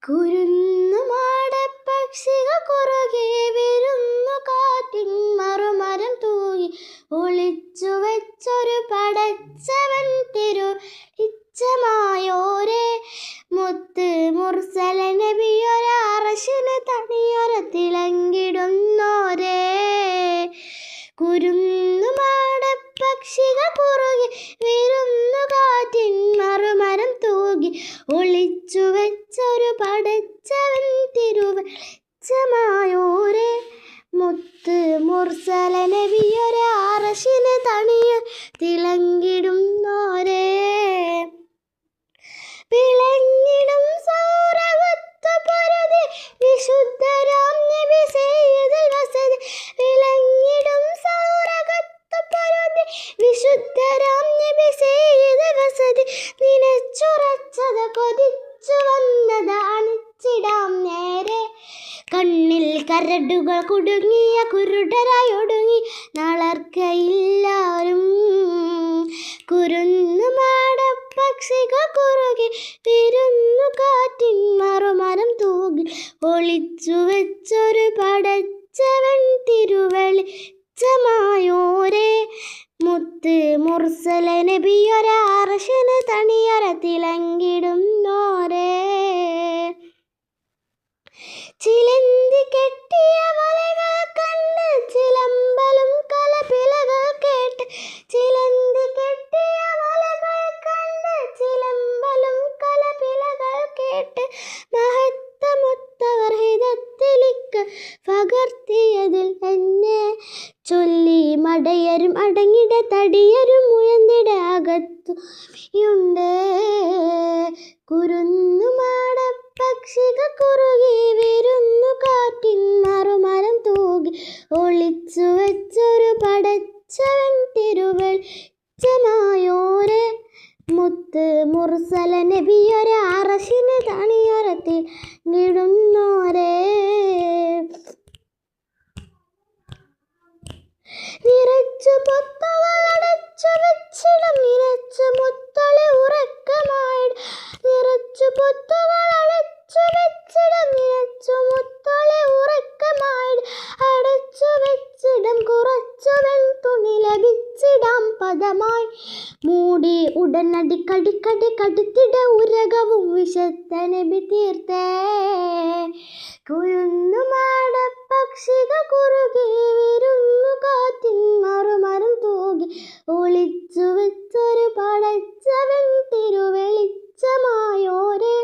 കുരുന്നുമാടപ്പക്ഷികൾ കുറുകെ വിരുന്നു കാറ്റിൻ മറുമരം തൂകി ഒളിച്ചു വെച്ചൊരു പടച്ചവൻ തിരുച്ചമായോരേ മുത്ത് മുർസല നബിയൊരറശിന് തണിയൊര തിളങ്ങിടുന്നോരേ കുരുന്നുമാടപ്പക്ഷികൾ കുറുകെ വിരുന്നു കാറ്റിൻ മറുമരം തൂകി ഒളിച്ചു വെച്ചൊരു പടച്ചവൻ തിരുവച്ചമായോരേ മുത്ത് മുർസല നബിയൊരറശിന് തണിയ തിളങ്ങിടുന്നോരേ വിളഞ്ഞിടും സൗരവത്വ പൊരുതി വിശുദ്ധരാം നബി സയ്യിദുൽ വസതി വിളഞ്ഞിടും സൗരവത്വ പൊരുതി വിശുദ്ധരാം നബി സയ്യിദുൽ വസതി നിനച്ചുറച്ചത കൊതിച്ചു വന്നത് അണിച്ചിടാം നേരെ കണ്ണിൽ കരടുകൾ കുടുങ്ങിയ കുരുടരായി ഒടുങ്ങി നളർക്കയില്ലാരും കുരുന്നുമാടപ്പക്ഷികൾ കുറുകെ വിരുന്നു കാറ്റിൻ മറുമരം തൂകി ഒളിച്ചു വെച്ചൊരു പടച്ചവൻ തിരുവെളിച്ചമായോരേ മുത്ത് മുർസല നബിയൊരറശിന് തണിയൊര തിളങ്ങിടുന്നോരേ ചിലന്തി കെട്ടിയ വലകൾ കണ്ട് ചിലമ്പലും കലപിലകൾ കേട്ട് ചിലന്തി കെട്ടിയ വലകൾ കണ്ട് ചിലമ്പലും കലപിലകൾ കേട്ട് മഹത്തമൊത്തവർ ഹിതത്തിലേക്ക് പകർത്തിയതിൽ എന്നെ ചൊല്ലി മടയരും അടങ്ങിട തടിയരും മുഴന്തിട അകത്തുണ്ട് കുരുന്നുമാടപ്പക്ഷികൾ കുറുകെ വിരുന്നു കാറ്റിൻ മറുമരം തൂകി ഒളിച്ചു വെച്ചൊരു പടച്ചവൻ തിരുവെളിച്ചമായോരേ മുത്ത് മുർസല നബിയൊരറശിന് തണിയൊരത്തിൽ നിടുന്നോരേ നിറച്ചു പൊത്തുകൾ അടച്ചു വെച്ചിടം നിറച്ചു മുത്തളി ഉറക്കമായിടും നിറച്ചു പൊത്തുകൾ അടച്ചു വെച്ചിടം നിറച്ചു മുത്തളി ഉറക്കമായിടും അടച്ചു വെച്ചിടം കുറച്ചു വെൺതുണി ലഭിച്ചിടാം പദമായി മൂടി ഉടനടി കടിക്കടി കടുത്തിട ഉരകവും വിശുദ്ധ നബി തീർത്തേ കുരുന്നുമാടപ്പക്ഷികൾ കുറുകെ വിരുന്നു കാറ്റിൻ മറുമരം തൂകി ഒളിച്ചു വെച്ചൊരു പടച്ചവൻ തിരുവെളിച്ചമായോരേ